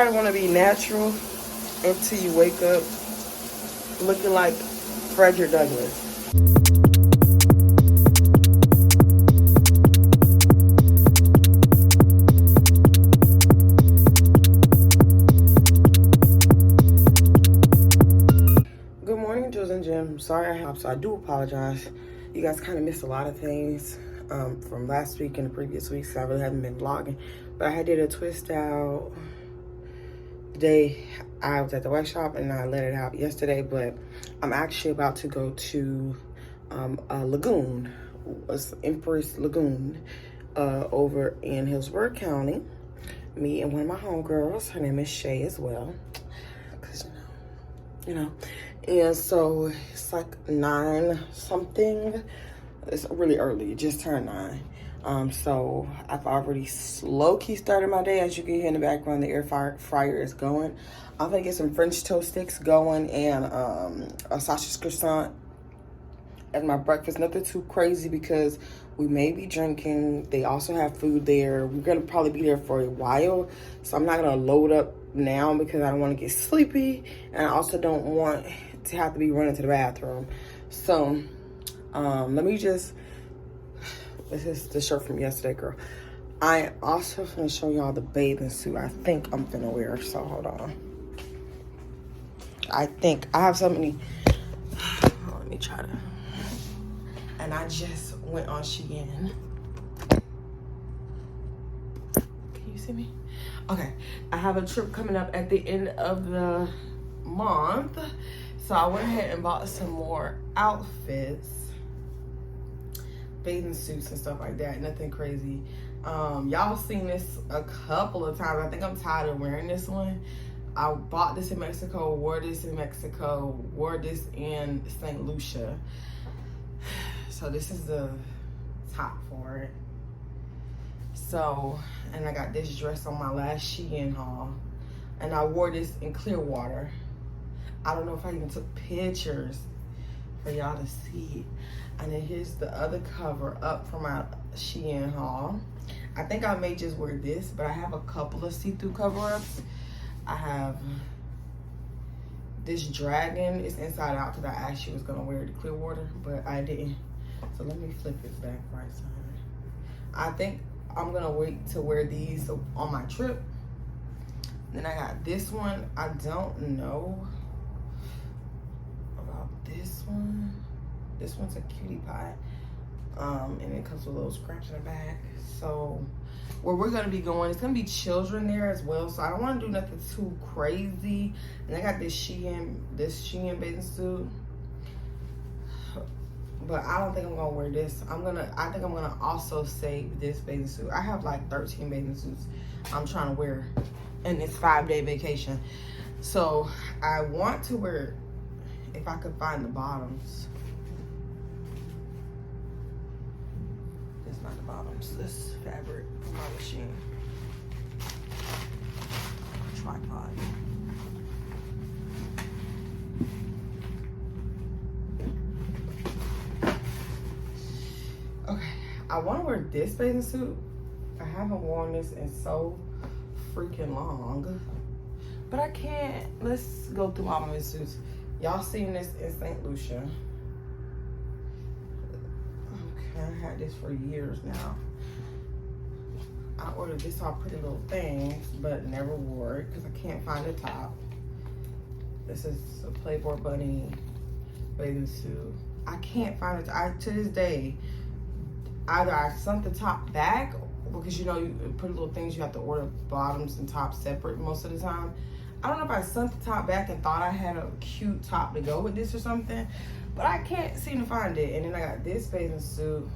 Everybody want to be natural until you wake up looking like Frederick Douglass. Good morning, Jules and Jems. Sorry I do apologize. You guys kind of missed a lot of things from last week and the previous weeks. I really haven't been vlogging, but I did a twist out the day I was at the workshop and I let it out yesterday. But I'm actually about to go to a Lagoon, Empress Lagoon, over in Hillsborough County. Me and one of my homegirls, her name is Shaye as well, because you know. And so it's like 9 something. It's really early, it just turned 9. So I've already low-key started my day. As you can hear in the background, the air fryer is going. I'm gonna get some French toast sticks going and a sausage croissant as my breakfast. Nothing too crazy because we may be drinking. They also have food there. We're gonna probably be there for a while, so I'm not gonna load up now because I don't want to get sleepy, and I also don't want to have to be running to the bathroom. So let me just, this is the shirt from yesterday, girl. I also gonna show y'all the bathing suit I think I'm gonna wear. So hold on. I think I have so many. Let me try to. And I just went on Shein. Can you see me? Okay, I have a trip coming up at the end of the month, so I went ahead and bought some more outfits, bathing suits and stuff like that. Nothing crazy. Y'all seen this a couple of times. I think I'm tired of wearing this one. I bought this in Mexico, wore this in Mexico, wore this in St. Lucia. So this is the top for it. So, and I got this dress on my last Shein haul, and I wore this in Clearwater. I don't know if I even took pictures for y'all to see. And then here's the other cover up from my Shein haul. I think I may just wear this, but I have a couple of see-through cover-ups. I have this dragon. It's inside out because I actually was gonna wear it to Clearwater, but I didn't. So let me flip it back right side. I think I'm gonna wait to wear these on my trip. Then I got this one. I don't know about this one. This one's a cutie pie. And it comes with little scraps in the back. So where we're gonna be going, it's gonna be children there as well. So I don't wanna do nothing too crazy. And I got this Shein bathing suit. But I don't think I'm gonna wear this. I think I'm gonna also save this bathing suit. I have like 13 bathing suits I'm trying to wear in this 5-day vacation. So I want to wear, if I could find the bottoms. It's not the bottoms, this fabric from my machine. Tripod. I want to wear this bathing suit. I haven't worn this in so freaking long, but I can't. Let's go through all my suits. Y'all seen this in St. Lucia. Okay, I had this for years now. I ordered this all Pretty Little Things, but never wore it because I can't find the top. This is a Playboy Bunny bathing suit. I can't find it. To this day, either I sent the top back, because you know, Pretty Little Things, you have to order bottoms and tops separate most of the time. I don't know if I sent the top back and thought I had a cute top to go with this or something, but I can't seem to find it. And then I got this bathing suit,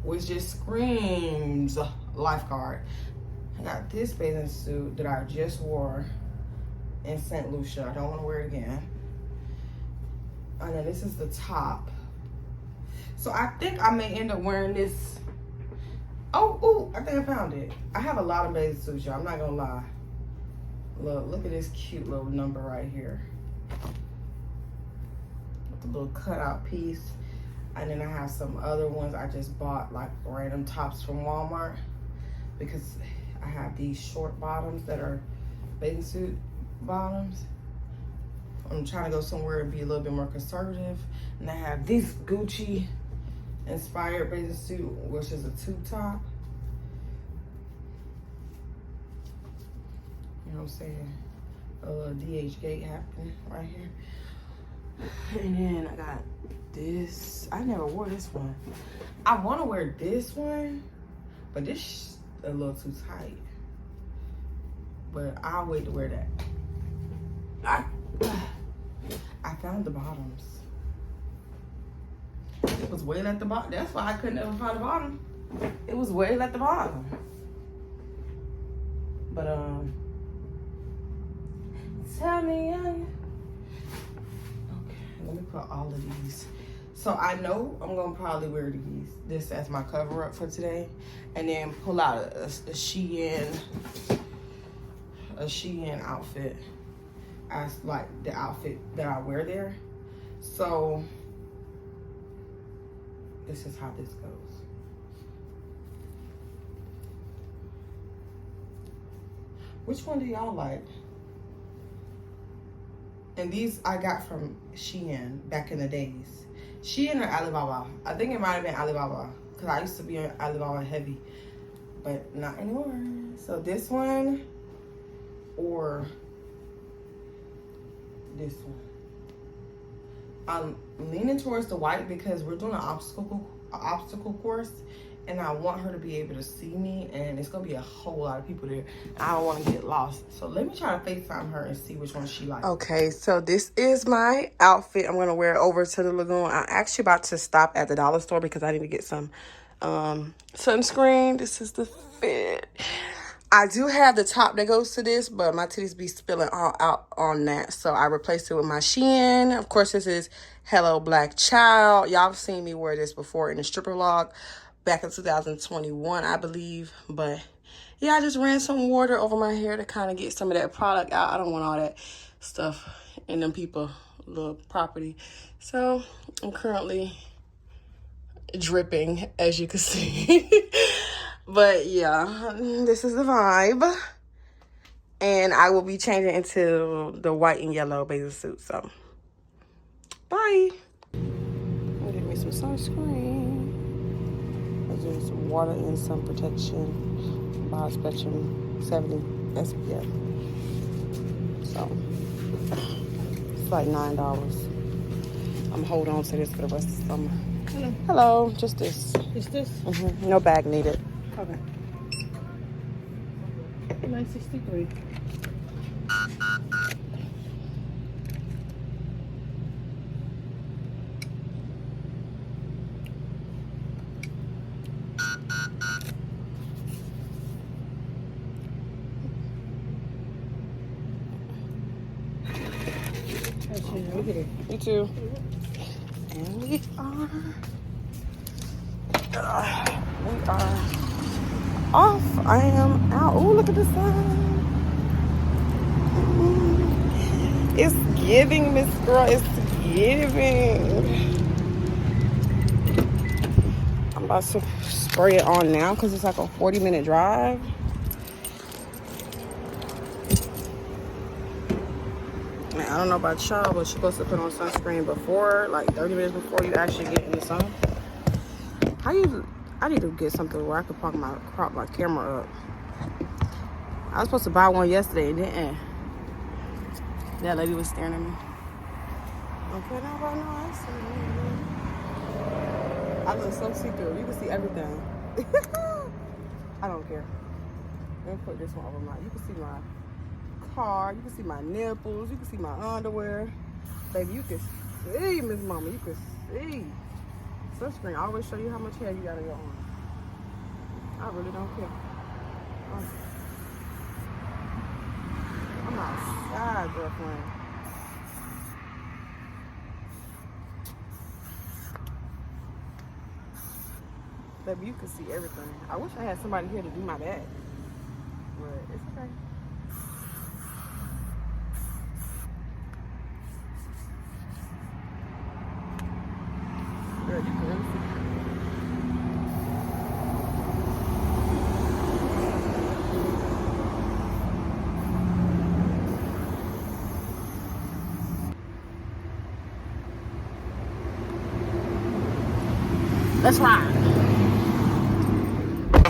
which just screams lifeguard. I got this bathing suit that I just wore in St. Lucia. I don't want to wear it again. And then this is the top. So I think I may end up wearing this. Oh, I think I found it. I have a lot of bathing suits, y'all. I'm not gonna lie. Look at this cute little number right here. With the little cutout piece. And then I have some other ones I just bought, like random tops from Walmart, because I have these short bottoms that are bathing suit bottoms. I'm trying to go somewhere and be a little bit more conservative. And I have this Gucci inspired bathing suit, which is a tube top. You know what I'm saying? A little DH gate happening right here. And then I got this. I never wore this one. I want to wear this one, but this a little too tight. But I'll wait to wear that. I found the bottoms. It was way at the bottom. That's why I couldn't ever find the bottom. It was way at the bottom. But tell me, okay, let me put all of these. So I know I'm gonna probably wear this as my cover up for today, and then pull out a Shein outfit as like the outfit that I wear there. So this is how this goes. Which one do y'all like? And these I got from Shein back in the days. Shein or Alibaba? I think it might have been Alibaba, because I used to be on Alibaba heavy, but not anymore. So this one or this one. I'm leaning towards the white because we're doing an obstacle course, and I want her to be able to see me, and it's gonna be a whole lot of people there. I don't want to get lost. So let me try to FaceTime her and see which one she likes. Okay, so this is my outfit. I'm gonna wear it over to the Lagoon. I'm actually about to stop at the dollar store because I need to get some sunscreen. This is the fit. I do have the top that goes to this, but my titties be spilling all out on that. So I replaced it with my Shein. Of course, this is Hello Black Child. Y'all have seen me wear this before in the stripper vlog back in 2021, I believe. But yeah, I just ran some water over my hair to kind of get some of that product out. I don't want all that stuff in them people little property. So I'm currently dripping, as you can see. But yeah, this is the vibe. And I will be changing into the white and yellow bathing suit. So, bye. I'll get me some sunscreen. I'll do some water and sun protection. Broad spectrum 70 SPF. So, it's like $9. I'm holding on to this for the rest of the summer. Hello. Hello, just this. Just this? Mm-hmm. No bag needed. Okay. $9.63. You too. And we are off. I am out. Oh, look at the sun. It's giving, Miss Girl. It's giving. I'm about to spray it on now because it's like a 40-minute drive. Man, I don't know about y'all, but you're supposed to put on sunscreen before, like 30 minutes before you actually get in the sun. I need to get something where I can crop my camera up. I was supposed to buy one yesterday and didn't. That lady was staring at me. Okay, now right now I look so see-through. You can see everything. I don't care. Let me put this one over you can see my car, you can see my nipples, you can see my underwear. Baby, you can see, Miss Mama, you can see. Sunscreen, I always show you how much hair you got on your arm. I really don't care. I'm outside, girlfriend. Baby, you can see everything. I wish I had somebody here to do my bag, but it's okay. Girl, you can really see. Let's ride.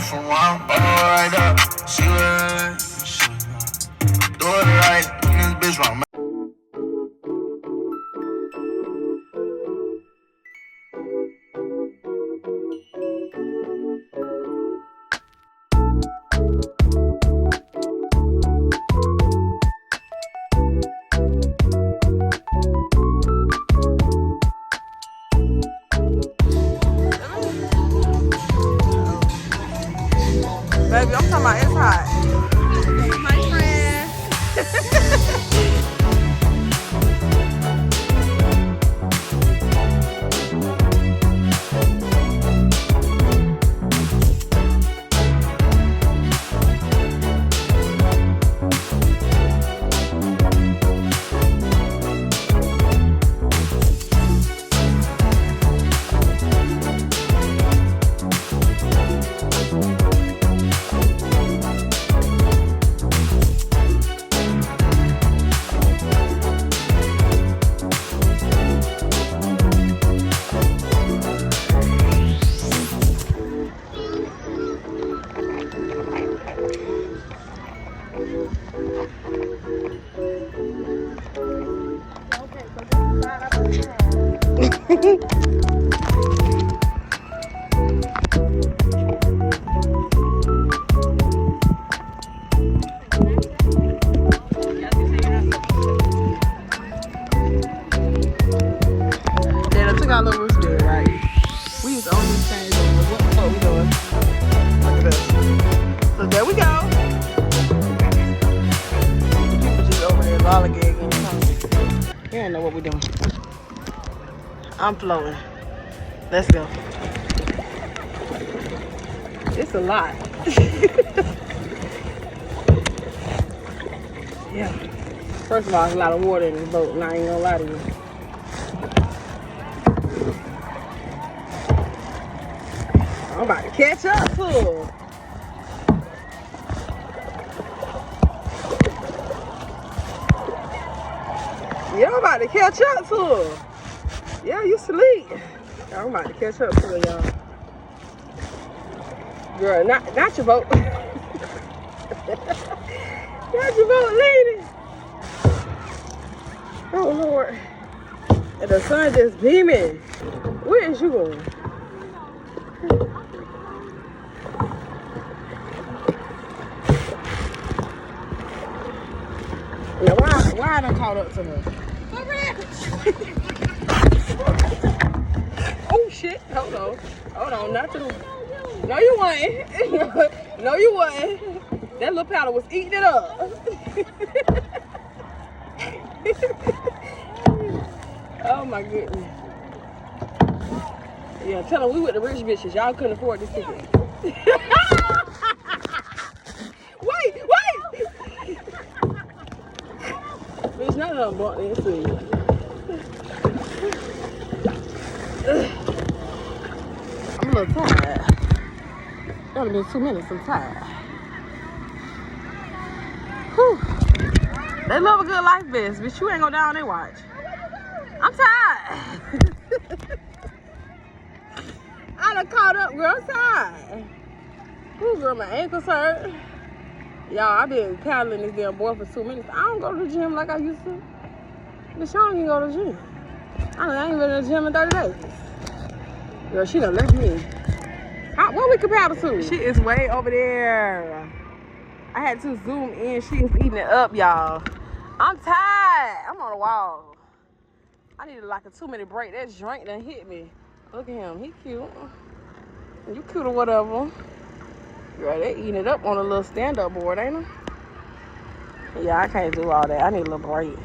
From one right up, she do it right in this bitch wrong. Baby, I'm talking about it's hot. My friend. Our little roof there, right? We was on these things. What the fuck we doing? Look at this. So there we go. People just over there lollygagging. You don't know what we doing. I'm floating. Let's go. It's a lot. Yeah. First of all, there's a lot of water in this boat, and I ain't gonna lie to you. I'm about to catch up to her. Yeah, I'm about to catch up to her. Yeah, you sleep. I'm about to catch up to her, y'all. Girl, not your boat. Not your boat, lady. Oh, Lord. And the sun just beaming. Where is you going? Now, why I done caught up to her? Oh, shit. Hold on. Not to the... No, you wasn't. No, you wasn't. That little paddle was eating it up. Oh, my goodness. Yeah, tell them we with the rich bitches. Y'all couldn't afford this ticket. Wait! Bitch, none of them bought this to you. I'm a little tired. It's only been 2 minutes. I'm tired. Whew. They love a good life vest, but you ain't go down there watch. I'm tired. I done caught up, girl. I'm tired. Ooh, girl, my ankles hurt. Y'all, I've been paddling this damn board for 2 minutes. I don't go to the gym like I used to. Bitch, I don't even go to the gym. I ain't been to the gym in 30 days. Girl, she done left me. What we can paddle to? She is way over there. I had to zoom in. She is eating it up, y'all. I'm tired. I'm on the wall. I needed like a 2-minute break. That drink done hit me. Look at him. He cute. You cute or whatever. Girl, they eating it up on a little stand-up board, ain't they? Yeah, I can't do all that. I need a little break.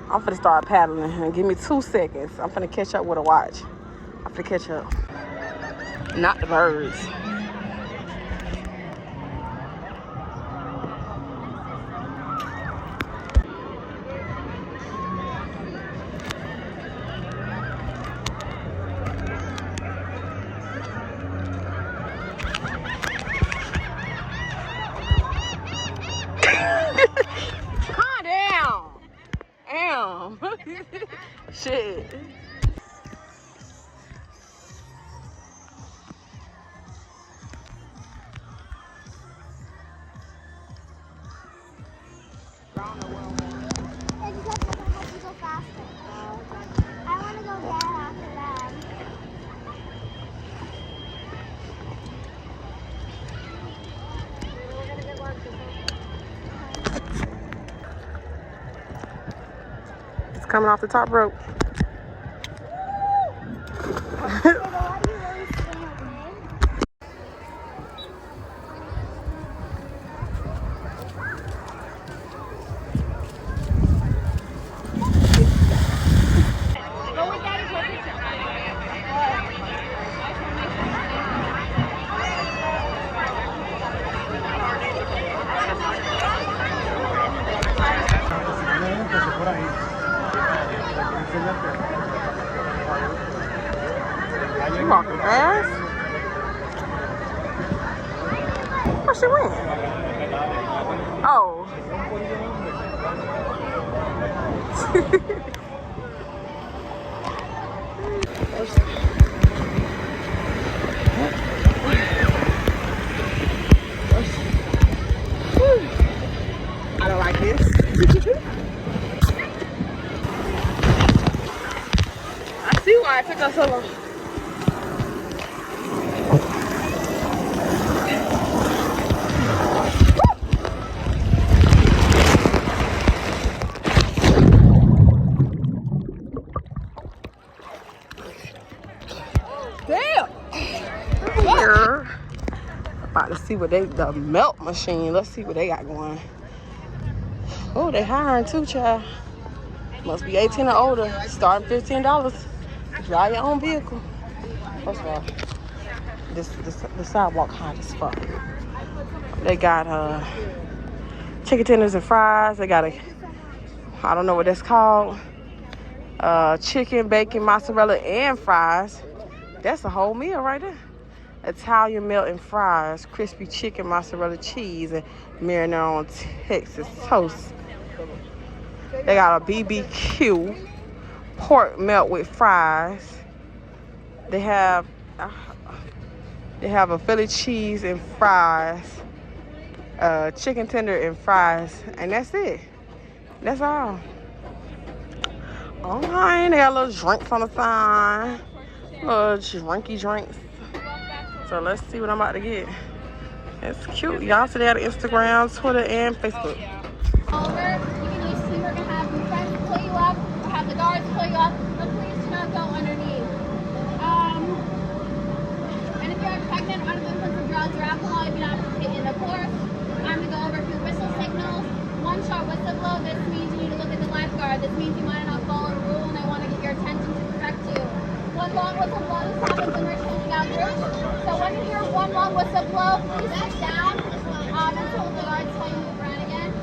I'm finna start paddling and give me 2 seconds. I'm finna catch up with a watch. I'm finna catch up. Not the birds. Calm down. Damn. Shit. go faster. I want to go there after that. It's coming off the top rope. She walking fast. Where she went? Oh. I don't like this. I see why it took us so long. Damn! Here. About to see what the melt machine. Let's see what they got going. Oh, they hiring too, child. Must be 18 or older. Starting $15. Drive your own vehicle. First of all, the sidewalk hot as fuck. They got chicken tenders and fries. They got I don't know what that's called. Chicken, bacon, mozzarella, and fries. That's a whole meal right there. Italian melt and fries, crispy chicken, mozzarella cheese, and marinara on Texas toast. They got a BBQ pork melt with fries. They have a Philly cheese and fries, chicken tender and fries, and that's it. That's all. Alright, they got little drinks on the side. Little drinky drinks. So let's see what I'm about to get. It's cute. Y'all see they got Instagram, Twitter, and Facebook. Over, you can use we're gonna have your friends pull you up, or have the guards pull you up, but please do not go underneath. And if you're pregnant, one of them puts some drugs or alcohol, you do not participate in the course. I'm gonna go over a few whistle signals. One short whistle blow. This means you need to look at the lifeguard. This means you might not follow a rule, and they want to get your attention to correct you. One long whistle blow. This happens when we're changing out groups. So when you hear one long whistle blow, please sit down until the guards tell you to move around again.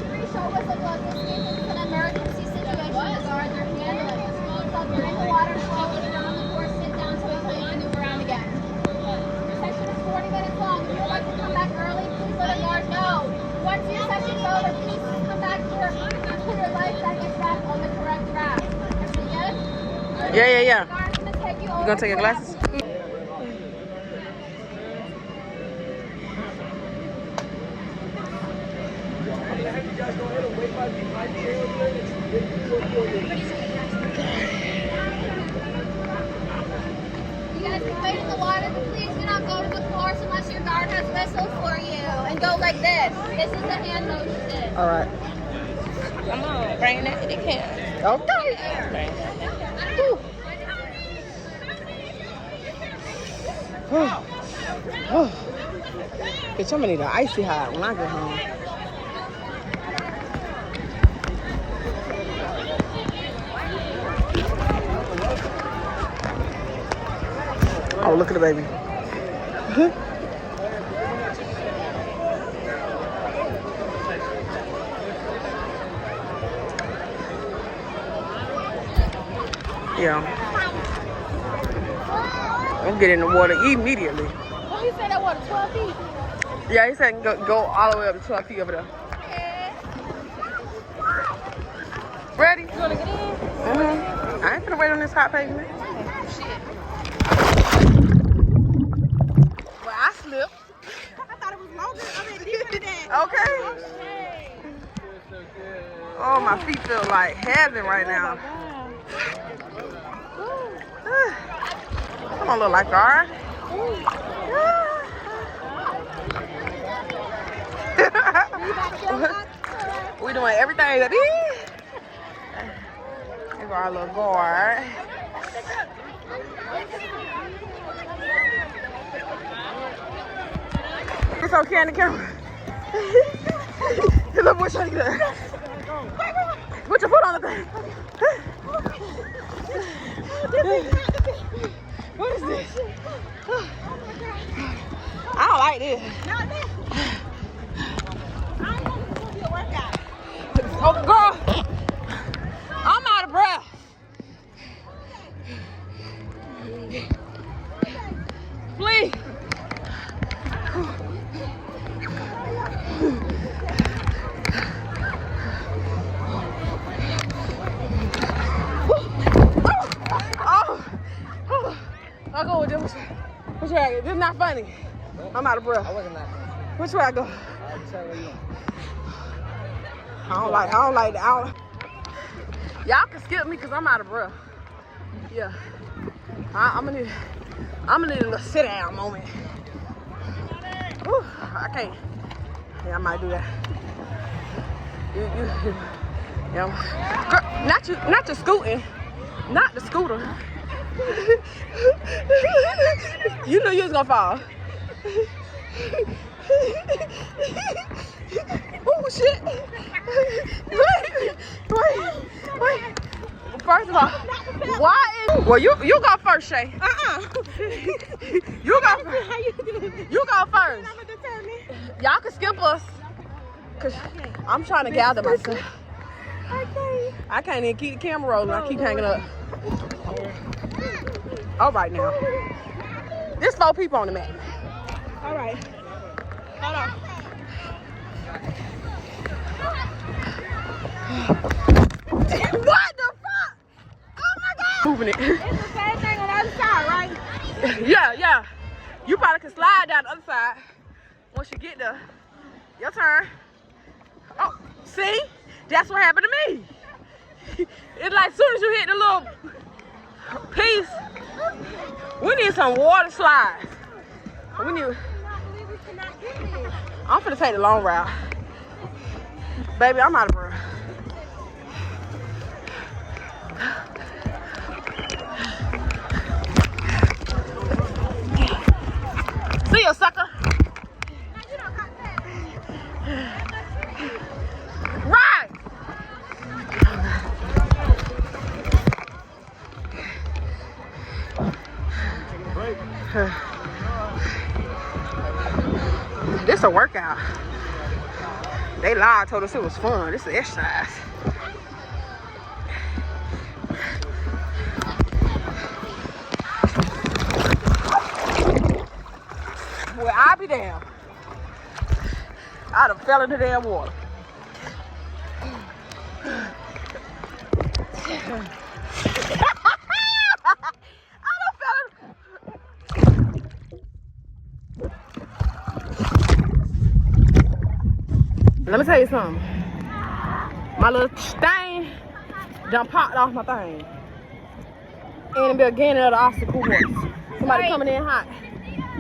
Three short whistle blows. This means this is an emergency situation. The guards are handling. So if you're in the water, slow it down the course, sit down until we tell you to move around again. Your session is 40 minutes long. If you would like to come back early, please let the guard know. Once your session's over, please come back here until your life jacket is back on the correct track. Everything good? Yeah. The guard's gonna take you over. You gonna take your glasses? You guys can wait in the water, but please do not go to the course unless your guard has whistles for you. And go like this. This is the hand motion. All right. Come on, bring that to the camera. Okay. Bitch, I'm gonna need an icy hot when I get home. Oh, look at the baby. Yeah. I'm getting in the water immediately. Well, he said that water 12 feet. Yeah, he said go all the way up to 12 feet over there. Okay. Ready? You wanna get in? I ain't gonna wait on this hot pavement. Shit. Well, I slipped. I thought it was longer. I mean, deeper than that. Okay. Hey. my feet feel like heaven right now. Come on, little lifeguard. We doing everything that is. Here's our little guard. It's okay on the camera. Look what trying to get there. Put your foot on the thing. What is this? I don't like this. Oh, girl, I'm out of breath. Please. I'll go with this. Which way I go? This is not funny. I'm out of breath. Which way I go? I don't like that. Y'all can skip me because I'm out of breath. Yeah. I'm gonna need a little sit down moment. Whew, I can't. Yeah, I might do that. Yeah. Girl, not you scooting. Not the scooter. You knew you was gonna fall. Oh shit! Wait. First of all, why is well you go first, Shaye. You go first. You go first. Y'all can skip us, cause I'm trying to gather myself. I can't even keep the camera rolling. I keep hanging up. All right now. There's 4 people on the mat. All right. Hold on. What the fuck? Oh my God! Moving it. It's the same thing on the other side, right? Yeah. You probably can slide down the other side once you get there. Your turn. Oh, see? That's what happened to me. It's like as soon as you hit the little piece, we need some water slides. I'm finna take the long route. Baby, I'm out of breath. See you, sucker. Right. This a workout. They lied, told us it was fun. This is exercise. Well, I'll be damned. I'd have fell into damn water. Let me tell you something. My little thing done popped off my thing. In the beginning of the obstacle course. Somebody coming in hot.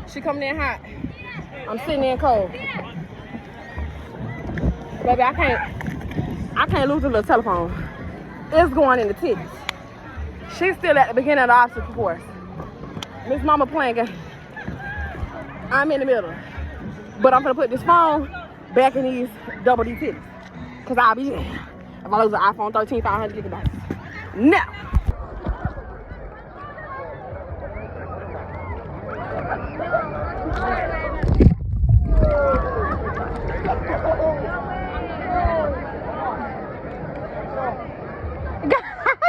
She coming in hot. I'm sitting in cold. Baby, I can't lose the little telephone. It's going in the titties. She's still at the beginning of the obstacle course. Miss Mama playing game. I'm in the middle. But I'm gonna put this phone back in these double D titties. Cause I'll be there. If I lose an iPhone 13, 500 gigabytes. Now.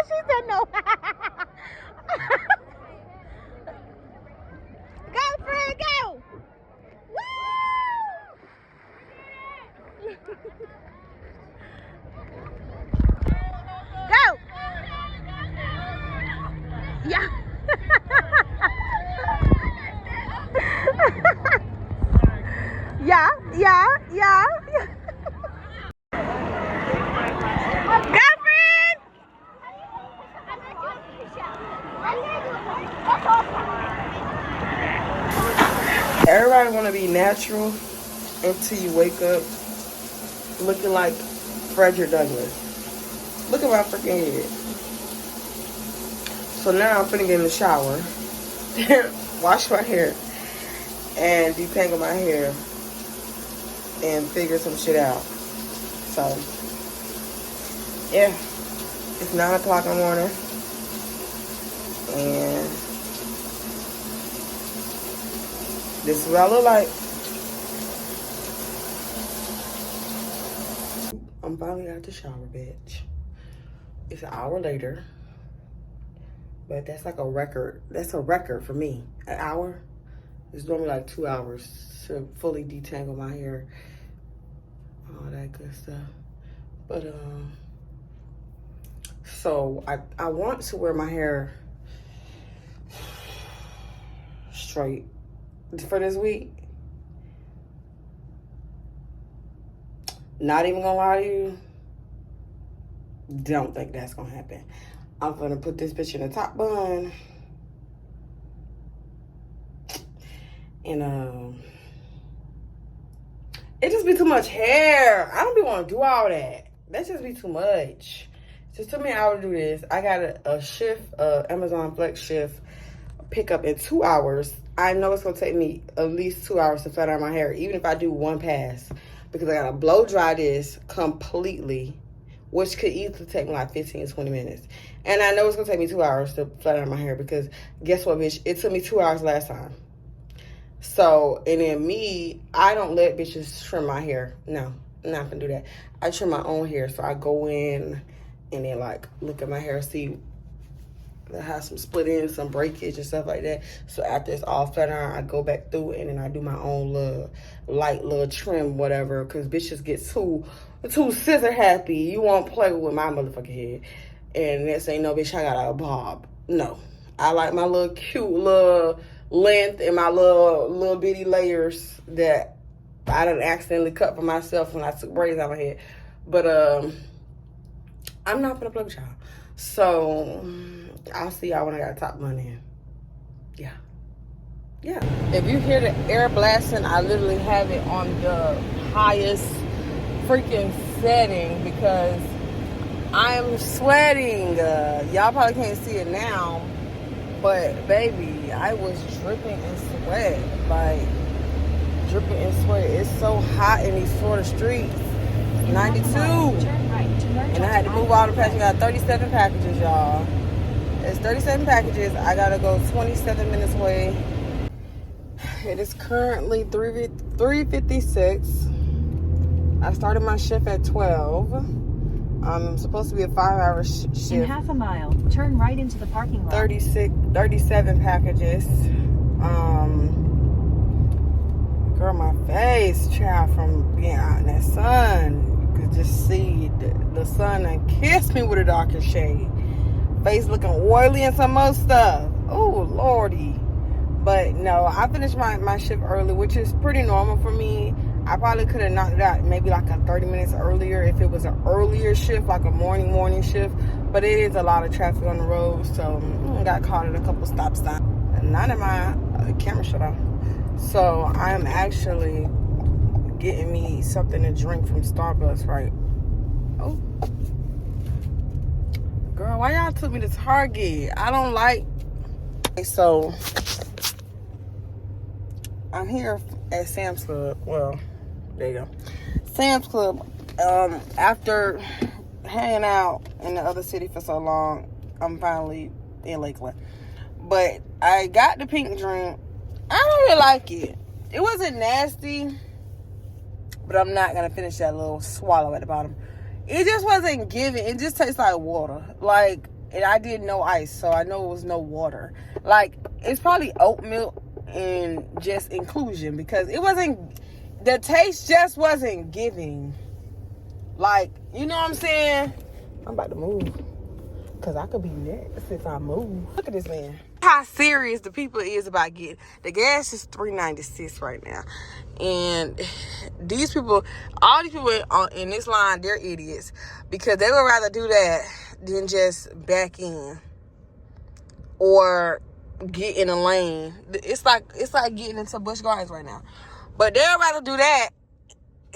She said no. Go, friend, go. Woo! Go. Yeah. Yeah. Everybody want to be natural until you wake up looking like Frederick Douglass. Look at my freaking head. So now I'm finna get in the shower, wash my hair, and detangle my hair and figure some shit out. So, yeah, it's 9 o'clock in the morning, and this is what I look like. I'm finally out the shower, bitch. It's an hour later, but that's like a record. That's a record for me. An hour. It's normally like 2 hours to fully detangle my hair, all that good stuff. But so I want to wear my hair straight for this week. Not even gonna lie to you, don't think that's gonna happen. I'm gonna put this bitch in a top bun. And it just be too much hair. I don't be want to do all that. That just be too much. Just took me an hour to do this. I got a shift, Amazon Flex shift, pickup in 2 hours. I know it's gonna take me at least 2 hours to flat iron my hair, even if I do one pass, because I gotta blow dry this completely, which could easily take me like 15 to 20 minutes. And I know it's gonna take me 2 hours to flat iron my hair, because guess what, bitch? It took me 2 hours last time. So, and then me, I don't let bitches trim my hair. No, I'm not gonna do that. I trim my own hair. So I go in and then like look at my hair, see I have some split ends, some breakage and stuff like that. So after it's all flat iron, I go back through and then I do my own little light little trim, whatever. Cause bitches get too scissor happy. You won't play with my motherfucking head. And next ain't no bitch, I got a bob. No, I like my little cute little length and my little bitty layers that I done accidentally cut for myself when I took braids out of my head. But I'm not gonna play with y'all. So I'll see y'all when I got a top bun in. Yeah. If you hear the air blasting, I literally have it on the highest freaking setting because I'm sweating. Y'all probably can't see it now, but baby, I was dripping in sweat. Like, dripping in sweat. It's so hot in these Florida streets. 92. And I had to move all the packages. I got 37 packages, y'all. It's 37 packages. I gotta go 27 minutes away. It is currently 3:56. I started my shift at 12. I'm supposed to be a 5-hour shift. In half a mile, turn right into the parking lot. 37 packages. Girl, my face, child, from being out in that sun. You could just see the sun and kiss me with a darker shade. Face looking oily and some more stuff. Oh, lordy. But no, I finished my shift early, which is pretty normal for me. I probably could have knocked it out maybe like a 30 minutes earlier if it was an earlier shift, like a morning shift. But it is a lot of traffic on the road, so I got caught at a couple stop signs. None of my camera shut off. So I'm actually getting me something to drink from Starbucks, right? Oh. Girl, why y'all took me to Target? I don't like... So, I'm here at Sam's Club. Well, there you go. Sam's Club. After hanging out in the other city for so long, I'm finally in Lakeland. But I got the pink drink. I don't really like it. It wasn't nasty, but I'm not gonna finish that little swallow at the bottom. It just wasn't giving. It just tastes like water. Like, and I did no ice, so I know it was no water. Like, it's probably oat milk and just inclusion, because it wasn't, the taste just wasn't giving. Like, you know what I'm saying? I'm about to move, because I could be next if I move. Look at this man. How serious the people is about getting. The gas is $3.96 right now. And these people, all these people in this line, they're idiots. Because they would rather do that than just back in. Or get in a lane. It's like getting into Busch Gardens right now. But they're about to do that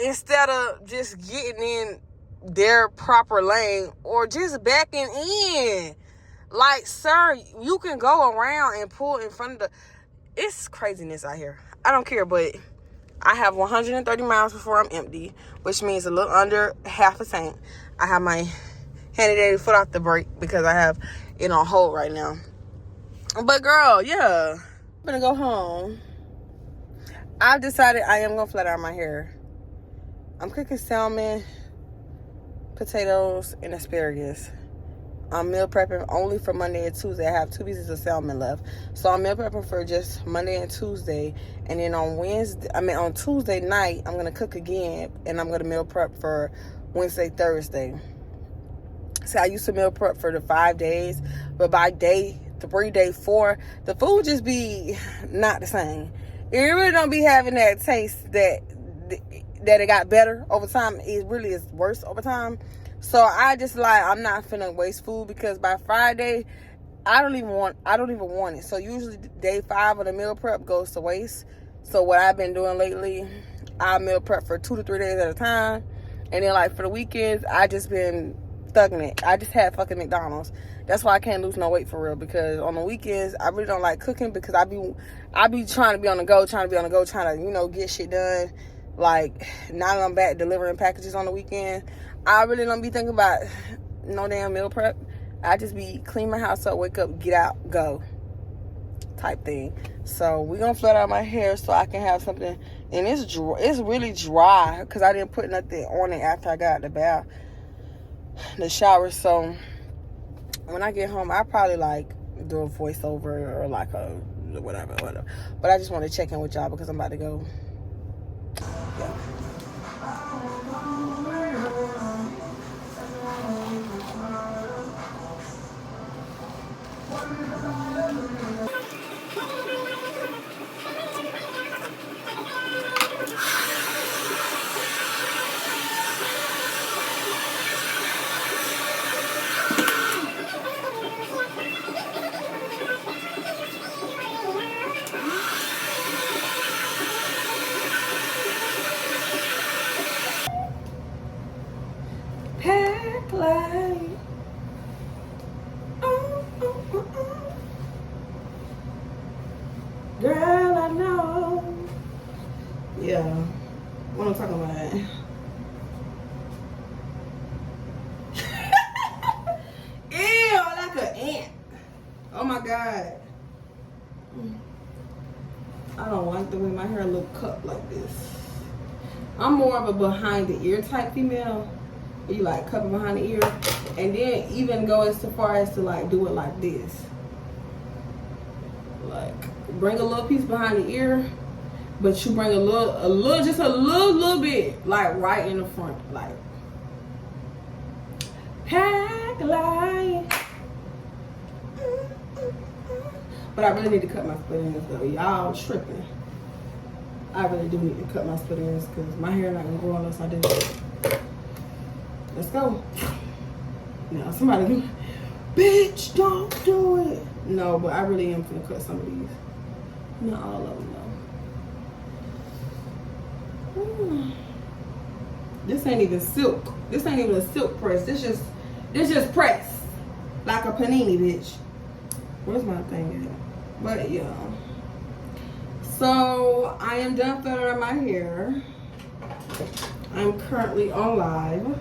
instead of just getting in their proper lane or just backing in. Like, sir, you can go around and pull in front of the... It's craziness out here. I don't care, but I have 130 miles before I'm empty, which means a little under half a tank. I have my handy-dandy foot off the brake because I have it on hold right now. But, girl, yeah. I'm going to go home. I've decided I am going to flat iron my hair. I'm cooking salmon, potatoes, and asparagus. I'm meal prepping only for Monday and Tuesday. I have 2 pieces of salmon left. So I'm meal prepping for just Monday and Tuesday. And then on Tuesday night, I'm going to cook again. And I'm going to meal prep for Wednesday, Thursday. So I used to meal prep for the 5 days. But by day 3, day 4, the food just be not the same. It really don't be having that taste that it got better over time. It really is worse over time. So I just I'm not finna waste food because by Friday, I don't even want it. So usually day 5 of the meal prep goes to waste. So what I've been doing lately, I meal prep for 2 to 3 days at a time. And then for the weekends, I just been thugging it. I just had fucking McDonald's. That's why I can't lose no weight for real, because on the weekends, I really don't like cooking because I be trying to be on the go, trying to, get shit done. Now that I'm back delivering packages on the weekend, I really don't be thinking about no damn meal prep. I just be clean my house up, wake up, get out, go type thing. So we're going to flat out my hair so I can have something. And it's really dry because I didn't put nothing on it after I got out of the shower. So when I get home, I probably do a voiceover or a whatever. But I just want to check in with y'all because I'm about to go. Yeah. Pack light. Girl, I know. Yeah. What I'm talking about. Ew, like an ant. Oh my God. I don't like the way my hair look cut like this. I'm more of a behind the ear type female. You cut it behind the ear, and then even go as far as to do it like this. Bring a little piece behind the ear, but you bring a little bit right in the front, pack light. But I really need to cut my split ends though. Y'all tripping. I really do need to cut my split ends because my hair not gonna grow unless I do it. Let's go. Now somebody do, bitch, don't do it. No, but I really am gonna cut some of these. Not all of them though. This ain't even silk. This ain't even a silk press. This just press like a panini, bitch. Where's my thing at? But yeah. So I am done filling my hair. I'm currently on live.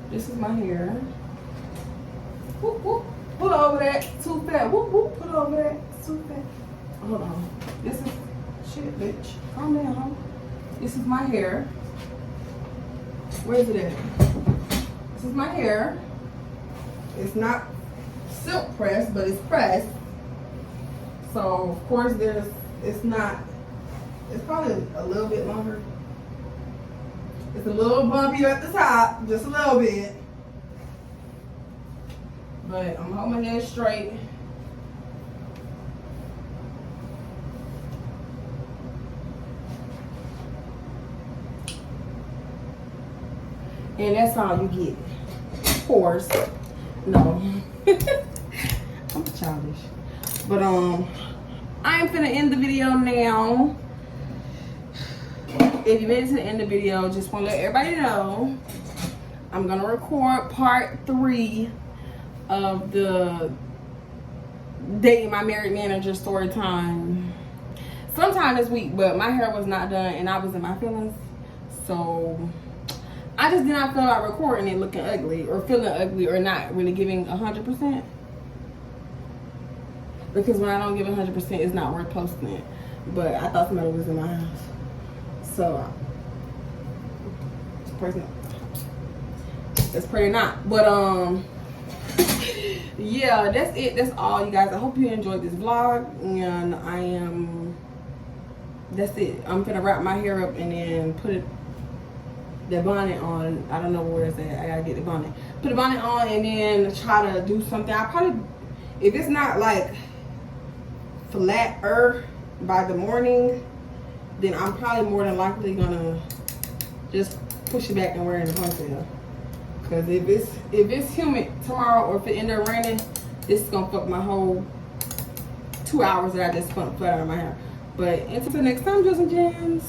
This is my hair. Whoop, whoop. Put over that. Too fat. Whoop, whoop. Put over that. Too fat. Hold on. This is shit, bitch. Calm down. This is my hair. Where is it at? This is my hair. It's not silk pressed, but it's pressed. So of course it's probably a little bit longer. It's a little bumpy at the top, just a little bit. But I'm holding my head straight. And that's all you get. Of course. No. I'm childish. But I am finna end the video now. If you made it to the end of the video, just want to let everybody know I'm gonna record part 3 of the dating my married manager story time sometime this week. But my hair was not done and I was in my feelings, so I just did not feel like recording it looking ugly or feeling ugly or not really giving 100%. Because when I don't give 100%, it's not worth posting it. But I thought somebody was in my house. So, let's pray not. But, yeah, that's it. That's all, you guys. I hope you enjoyed this vlog. And that's it. I'm gonna wrap my hair up and then put the bonnet on. I don't know where it's at. I gotta get the bonnet. Put the bonnet on and then try to do something. I probably, if it's not like flatter by the morning, then I'm probably more than likely gonna just push it back and wear it in a ponytail. Cause if it's humid tomorrow or if it end up raining, this is gonna fuck my whole 2 hours that I just spent flat out of my hair. But until next time, Jems and Jems.